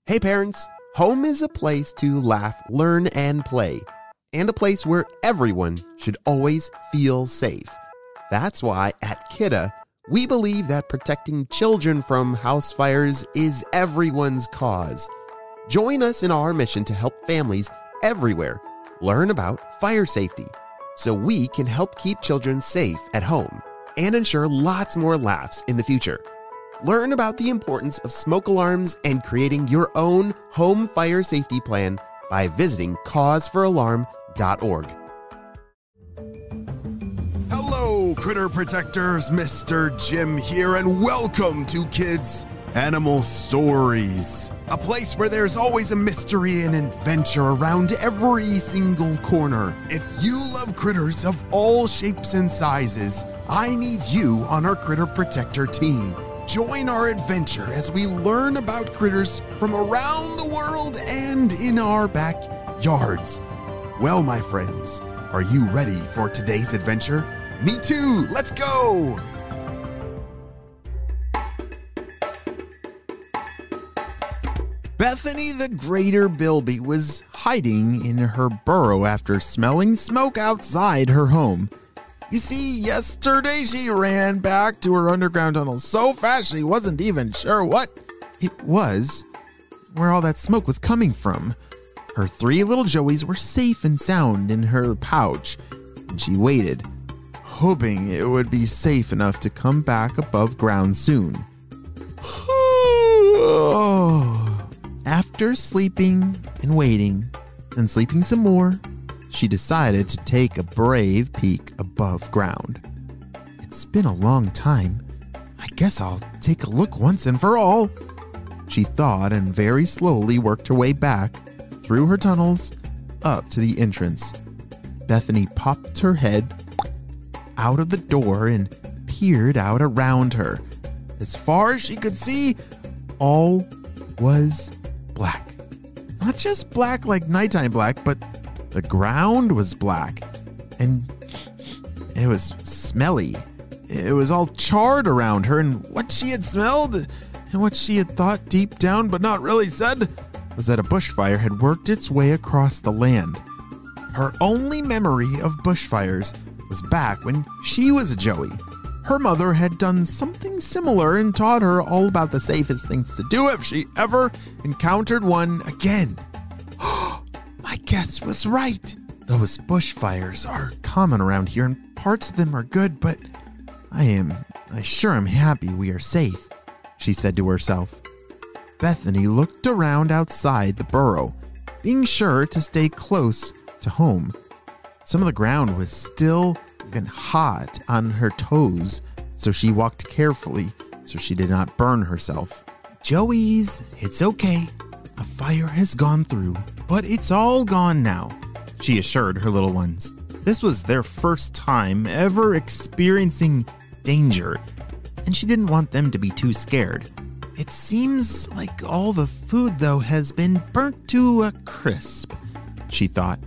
Hey parents, home is a place to laugh, learn, and play, and a place where everyone should always feel safe. That's why at Kidda, we believe that protecting children from house fires is everyone's cause. Join us in our mission to help families everywhere learn about fire safety, so we can help keep children safe at home and ensure lots more laughs in the future. Learn about the importance of smoke alarms and creating your own home fire safety plan by visiting causefораlarm.org. Hello, critter protectors. Mr. Jim here, and welcome to Kids Animal Stories, a place where there's always a mystery and adventure around every single corner. If you love critters of all shapes and sizes, I need you on our Critter Protector team. Join our adventure as we learn about critters from around the world and in our backyards. Well, my friends, are you ready for today's adventure? Me too! Let's go! Bethany the Greater Bilby was hiding in her burrow after smelling smoke outside her home. You see, yesterday she ran back to her underground tunnel so fast she wasn't even sure what it was, where all that smoke was coming from. Her three little Joeys were safe and sound in her pouch, and she waited, hoping it would be safe enough to come back above ground soon. After sleeping and waiting and sleeping some more, she decided to take a brave peek above ground. It's been a long time. I guess I'll take a look once and for all, she thought, and very slowly worked her way back through her tunnels up to the entrance. Bethany popped her head out of the door and peered out around her. As far as she could see, all was black. Not just black like nighttime black, but the ground was black, and it was smelly. It was all charred around her, and what she had smelled and what she had thought deep down but not really said was that a bushfire had worked its way across the land. Her only memory of bushfires was back when she was a Joey. Her mother had done something similar and taught her all about the safest things to do if she ever encountered one again. My guess was right. Those bushfires are common around here, and parts of them are good, but I sure am happy we are safe, she said to herself. Bethany looked around outside the burrow, being sure to stay close to home. Some of the ground was still even hot on her toes, so she walked carefully so she did not burn herself. Joeys, it's okay. A fire has gone through, but it's all gone now, she assured her little ones. This was their first time ever experiencing danger, and she didn't want them to be too scared. It seems like all the food, though, has been burnt to a crisp, she thought.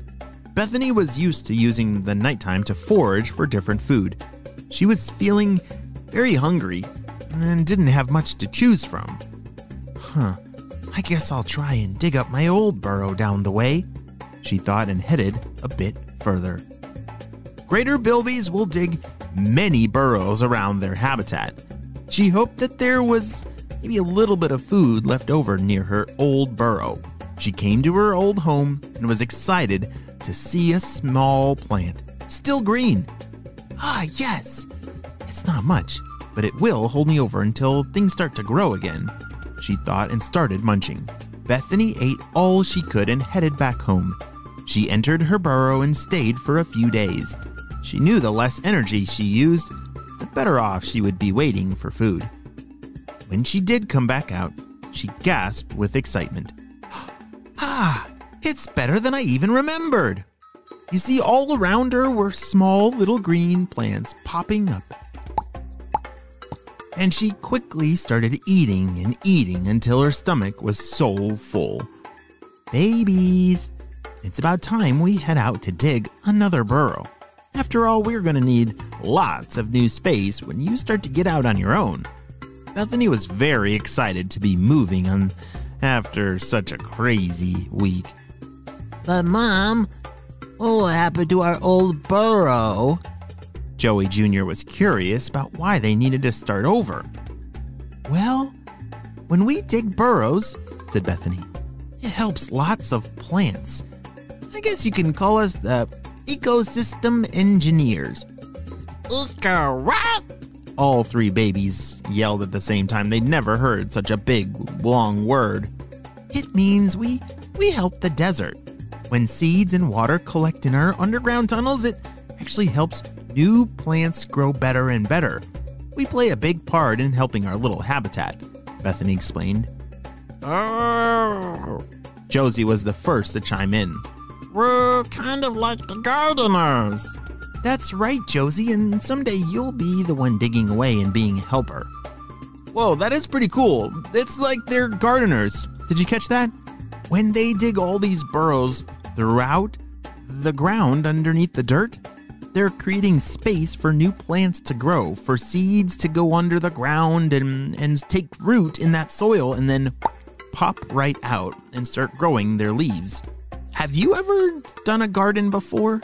Bethany was used to using the nighttime to forage for different food. She was feeling very hungry and didn't have much to choose from. I guess I'll try and dig up my old burrow down the way, she thought, and headed a bit further. Greater Bilbys will dig many burrows around their habitat. She hoped that there was maybe a little bit of food left over near her old burrow. She came to her old home and was excited to see a small plant, still green. Yes! It's not much, but it will hold me over until things start to grow again, she thought, and started munching. Bethany ate all she could and headed back home. She entered her burrow and stayed for a few days. She knew the less energy she used, the better off she would be waiting for food. When she did come back out, she gasped with excitement. It's better than I even remembered. You see, all around her were small little green plants popping up. And she quickly started eating and eating until her stomach was so full. Babies, it's about time we head out to dig another burrow. After all, we're going to need lots of new space when you start to get out on your own. Bethany was very excited to be moving on after such a crazy week. But Mom, what happened to our old burrow? Joey Jr. was curious about why they needed to start over. Well, when we dig burrows, said Bethany, it helps lots of plants. I guess you can call us the ecosystem engineers. All three babies yelled at the same time. They'd never heard such a big, long word. It means we help the desert. When seeds and water collect in our underground tunnels, it actually helps new plants grow better and better. We play a big part in helping our little habitat, Bethany explained. Oh, Josie was the first to chime in. we're kind of like the gardeners. That's right, Josie, and someday you'll be the one digging away and being a helper. Whoa, that is pretty cool. It's like they're gardeners. Did you catch that? When they dig all these burrows throughout the ground underneath the dirt, they're creating space for new plants to grow, for seeds to go under the ground and take root in that soil and then pop right out and start growing their leaves. Have you ever done a garden before?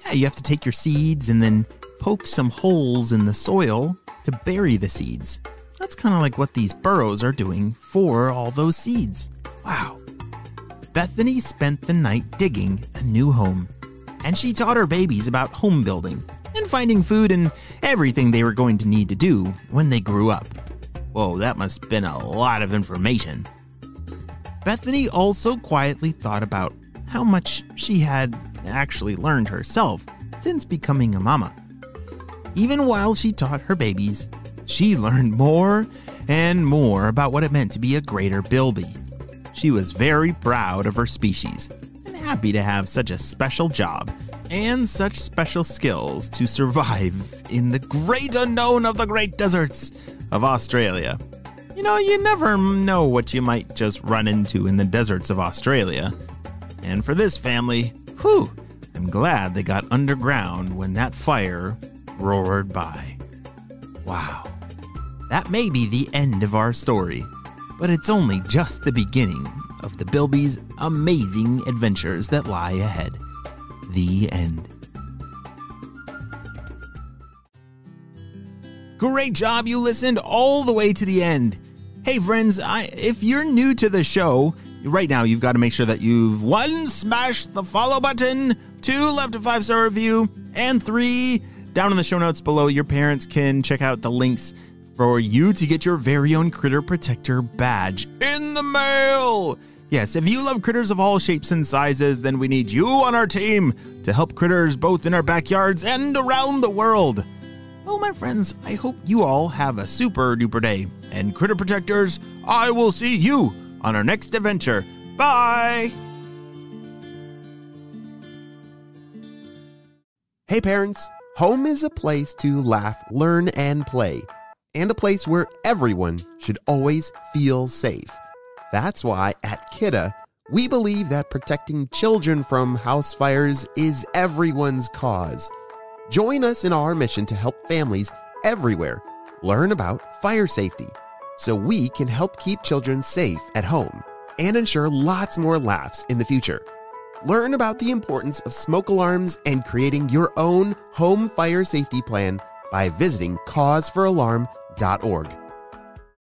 Yeah, you have to take your seeds and then poke some holes in the soil to bury the seeds. That's kind of like what these burrows are doing for all those seeds. Wow. Bethany spent the night digging a new home, and she taught her babies about home building and finding food and everything they were going to need to do when they grew up. Whoa, that must have been a lot of information. Bethany also quietly thought about how much she had actually learned herself since becoming a mama. Even while she taught her babies, she learned more and more about what it meant to be a greater Bilby. She was very proud of her species and happy to have such a special job and such special skills to survive in the great unknown of the great deserts of Australia. You know, you never know what you might just run into in the deserts of Australia. And for this family, I'm glad they got underground when that fire roared by. Wow. That may be the end of our story, but it's only just the beginning of the Bilby's amazing adventures that lie ahead. The end. Great job, you listened all the way to the end. Hey friends, if you're new to the show, right now you've got to make sure that you've 1, smashed the follow button, 2, left a 5-star review, and 3, down in the show notes below, your parents can check out the links for you to get your very own Critter Protector badge in the mail. Yes, if you love critters of all shapes and sizes, then we need you on our team to help critters both in our backyards and around the world. Well, my friends, I hope you all have a super duper day. And Critter Protectors, I will see you on our next adventure. Bye! Hey parents, home is a place to laugh, learn, and play, and a place where everyone should always feel safe. That's why at Kidda, we believe that protecting children from house fires is everyone's cause. Join us in our mission to help families everywhere learn about fire safety so we can help keep children safe at home and ensure lots more laughs in the future. Learn about the importance of smoke alarms and creating your own home fire safety plan by visiting causefораlarm.org.